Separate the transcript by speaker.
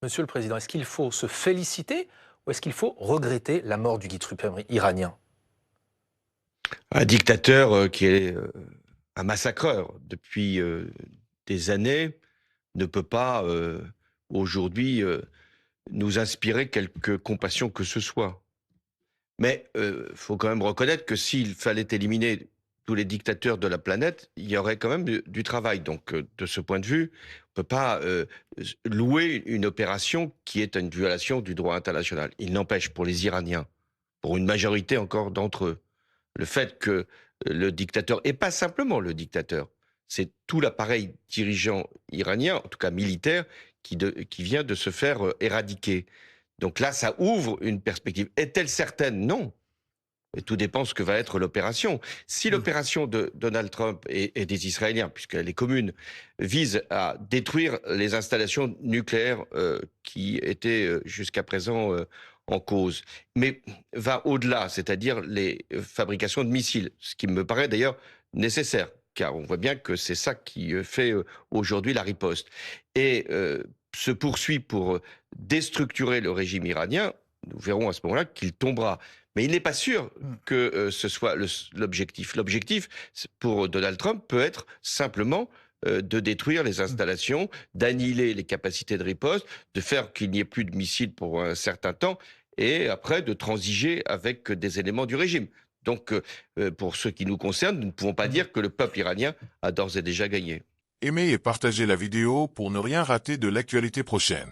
Speaker 1: Monsieur le Président, est-ce qu'il faut se féliciter ou est-ce qu'il faut regretter la mort du guide suprême iranien?
Speaker 2: Un dictateur qui est un massacreur depuis des années ne peut pas aujourd'hui nous inspirer quelque compassion que ce soit. Mais faut quand même reconnaître que s'il fallait éliminer tous les dictateurs de la planète, il y aurait quand même du travail. Donc, de ce point de vue, on ne peut pas louer une opération qui est une violation du droit international. Il n'empêche, pour les Iraniens, pour une majorité encore d'entre eux, le fait que le dictateur, et pas simplement le dictateur, c'est tout l'appareil dirigeant iranien, en tout cas militaire, qui vient de se faire éradiquer. Donc là, ça ouvre une perspective. Est-elle certaine? Non. Et tout dépend de ce que va être l'opération. Si
Speaker 1: Mmh.
Speaker 2: l'opération de Donald Trump et des Israéliens, puisqu'elle est commune, vise à détruire les installations nucléaires qui étaient jusqu'à présent en cause, mais va au-delà, c'est-à-dire les fabrications de missiles, ce qui me paraît d'ailleurs nécessaire, car on voit bien que c'est ça qui fait aujourd'hui la riposte, et se poursuit pour déstructurer le régime iranien, nous verrons à ce moment-là qu'il tombera. Mais il n'est pas sûr
Speaker 1: Mmh.
Speaker 2: que ce soit l'objectif. L'objectif, pour Donald Trump, peut être simplement de détruire les
Speaker 1: Mmh.
Speaker 2: installations, d'annihiler les capacités de riposte, de faire qu'il n'y ait plus de missiles pour un certain temps, et après de transiger avec des éléments du régime. Donc, pour ce qui nous concerne, nous ne pouvons pas
Speaker 1: Mmh.
Speaker 2: dire que le peuple iranien a d'ores et déjà gagné.
Speaker 3: Aimez et partagez la vidéo pour ne rien rater de l'actualité prochaine.